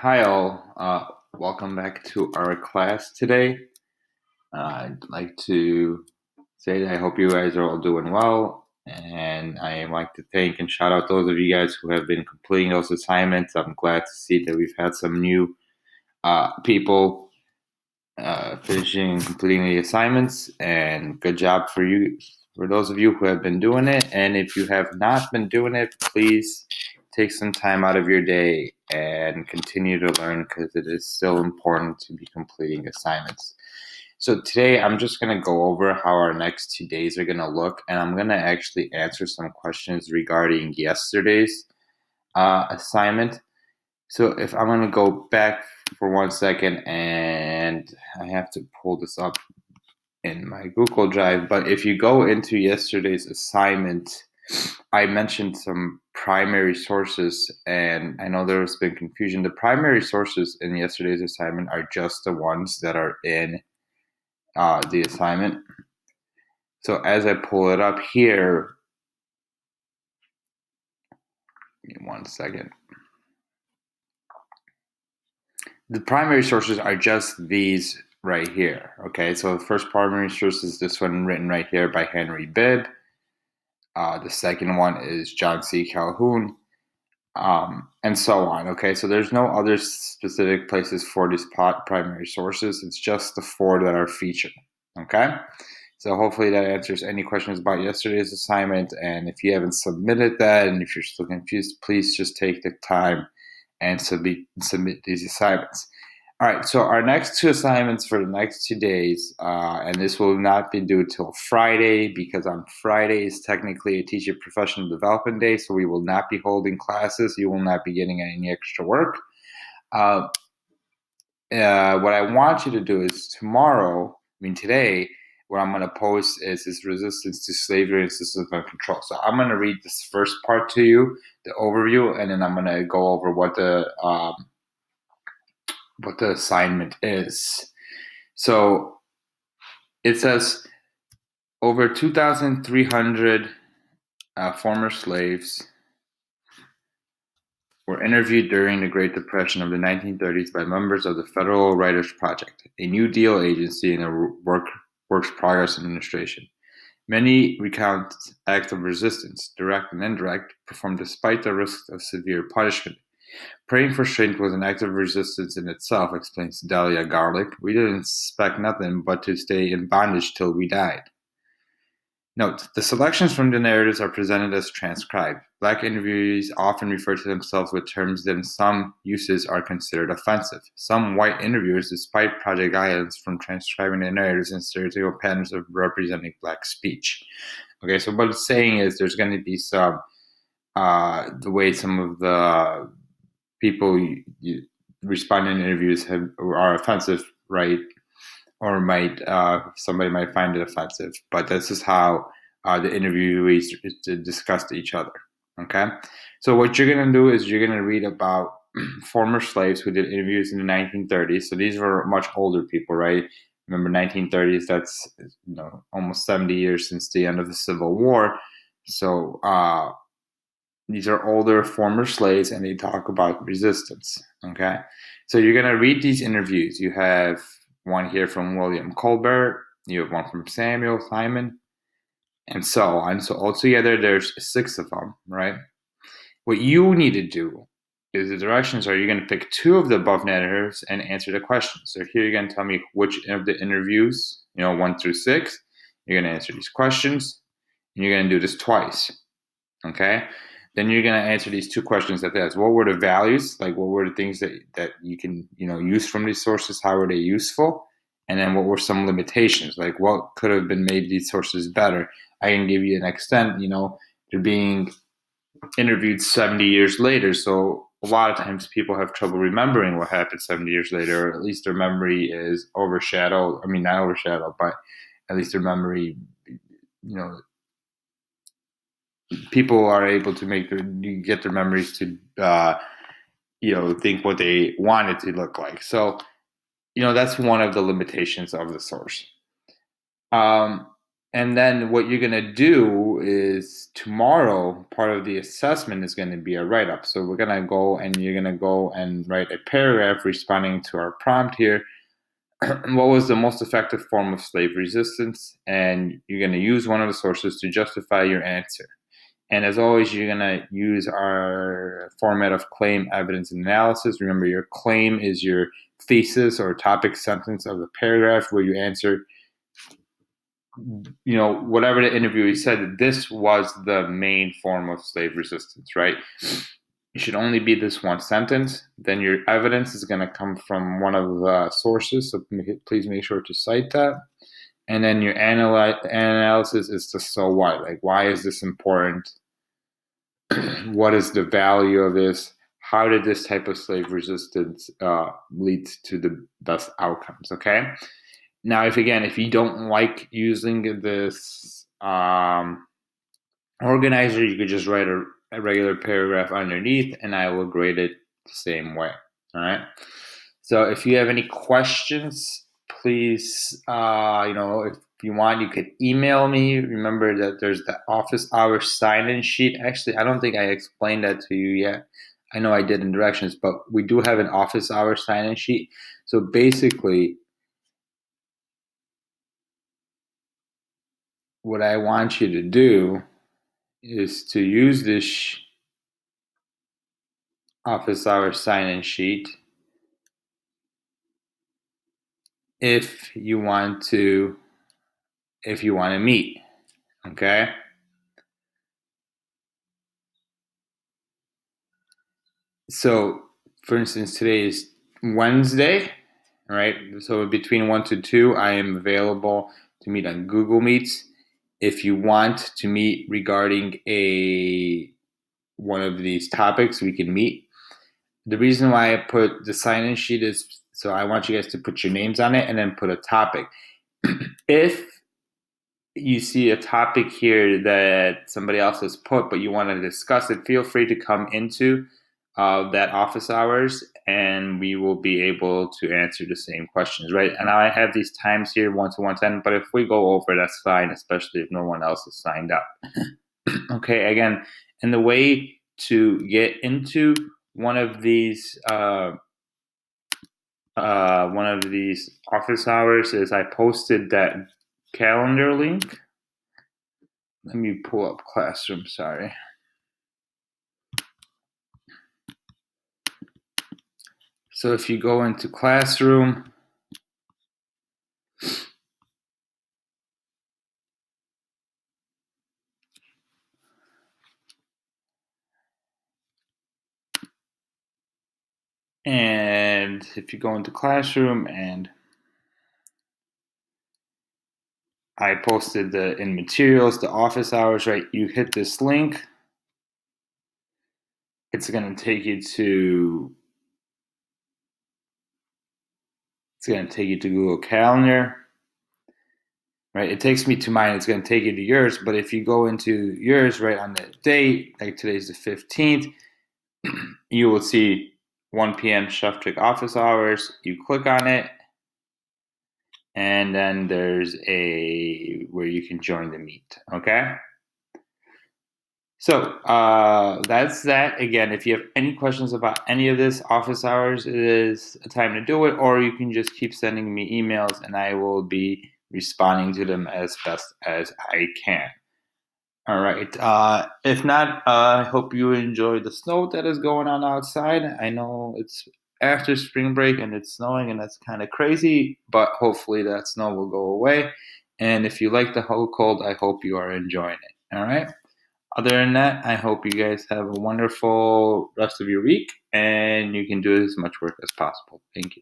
Hi all, welcome back to our class today. I'd like to say that I hope you guys are all doing well, and I like to thank and shout out those of you guys who have been completing those assignments. I'm glad to see that we've had some new people finishing and completing the assignments, and good job for you, for those of you who have been doing it. And if you have not been doing it, please take some time out of your day and continue to learn because it is still important to be completing assignments. So today I'm just going to go over how our next 2 days are going to look, and I'm going to actually answer some questions regarding yesterday's assignment. So if I'm going to go back for 1 second, and I have to pull this up in my Google Drive, but if you go into yesterday's assignment, I mentioned some primary sources, and I know there's been confusion. The primary sources in yesterday's assignment are just the ones that are in the assignment. So as I pull it up here, give me 1 second. The primary sources are just these right here. Okay, so the first primary source is this one written right here by Henry Bibb. The second one is John C. Calhoun, and so on. Okay, so there's no other specific places for these primary sources. It's just the four that are featured. Okay, so hopefully that answers any questions about yesterday's assignment. And if you haven't submitted that, and if you're still confused, please just take the time and submit these assignments. All right, so our next two assignments for the next 2 days, and this will not be due till Friday because on Friday is technically a teacher professional development day, so we will not be holding classes. You will not be getting any extra work. What I want you to do is today, what I'm going to post is resistance to slavery and systems of control. So I'm going to read this first part to you, the overview, and then I'm going to go over what the assignment is. So it says over 2,300 former slaves were interviewed during the Great Depression of the 1930s by members of the Federal Writers Project, a New Deal agency in the Works Progress Administration. Many recount acts of resistance, direct and indirect, performed despite the risks of severe punishment. Praying for strength was an act of resistance in itself, explains Delia Garlick. We didn't expect nothing but to stay in bondage till we died. Note, the selections from the narratives are presented as transcribed. Black interviewees often refer to themselves with terms that in some uses are considered offensive. Some white interviewers, despite project guidance from transcribing the narratives and stereotypical patterns of representing black speech. Okay, so what it's saying is there's going to be some, the way some of the people responding to interviews are offensive, right? Or somebody might find it offensive, but this is how the interviewees discussed each other. Okay, so what you're gonna do is you're gonna read about former slaves who did interviews in the 1930s. So these were much older people, right? Remember, 1930s. That's almost 70 years since the end of the Civil War. So these are older former slaves, and they talk about resistance. Okay, so you're gonna read these interviews. You have one here from William Colbert, you have one from Samuel Simon, and so on. So altogether, there's 6 of them, right? What you need to do is the directions are you're going to pick 2 of the above narratives and answer the questions. So here you're going to tell me which of the interviews, 1 through 6, you're going to answer these questions, and you're going to do this twice, okay? Then you're going to answer these 2 questions that ask, what were the values? Like, what were the things that you can, use from these sources? How were they useful? And then what were some limitations? Like, what could have been made these sources better? I can give you an extent, they're being interviewed 70 years later. So a lot of times people have trouble remembering what happened 70 years later, or at least their memory is overshadowed. I mean, not overshadowed, but at least their memory, people are able to get their memories to think what they want it to look like. So that's one of the limitations of the source. And then what you're going to do is tomorrow, part of the assessment is going to be a write up. So we're going to go and you're going to go and write a paragraph responding to our prompt here. What was the most effective form of slave resistance? And you're going to use one of the sources to justify your answer. And as always, you're going to use our format of claim, evidence, and analysis. Remember, your claim is your thesis or topic sentence of the paragraph where you answer, whatever the interviewee said, this was the main form of slave resistance, right? It should only be this one sentence. Then your evidence is going to come from one of the sources, so please make sure to cite that. And then your analysis is the so what, like why is this important? What is the value of this? How did this type of slave resistance lead to the best outcomes? Okay. Now, if you don't like using this organizer, you could just write a regular paragraph underneath, and I will grade it the same way. All right. So, if you have any questions, please, if you want, you could email me. Remember that there's the office hours sign-in sheet. Actually, I don't think I explained that to you yet. I know I did in directions, but we do have an office hours sign-in sheet. So basically, what I want you to do is to use this office hours sign-in sheet if you want to meet. Okay. So, for instance, today is Wednesday, right? So between 1 to 2, I am available to meet on Google Meets. If you want to meet regarding one of these topics, we can meet. The reason why I put the sign-in sheet is so I want you guys to put your names on it and then put a topic. If you see a topic here that somebody else has put, but you want to discuss it, feel free to come into that office hours and we will be able to answer the same questions, right? And I have these times here, 1 to 1:10, but if we go over, that's fine, especially if no one else has signed up. Okay, again, and the way to get into one of these office hours is I posted that calendar link. Let me pull up Classroom, sorry. So if you go into Classroom, and if you go into Classroom and I posted in materials, the office hours, right? You hit this link. It's going to take you to Google Calendar, right? It takes me to mine. It's going to take you to yours. But if you go into yours, right, on the date, like today's the 15th, you will see 1 p.m. Chef Trick office hours. You click on it, and then there's where you can join the meet. Okay. So that's that. Again, if you have any questions about any of this, office hours is a time to do it, or you can just keep sending me emails and I will be responding to them as best as I can. All right. If not, I hope you enjoy the snow that is going on outside. I know it's after spring break and it's snowing and that's kind of crazy, but hopefully that snow will go away. And if you like the whole cold, I hope you are enjoying it. All right. Other than that, I hope you guys have a wonderful rest of your week and you can do as much work as possible. Thank you.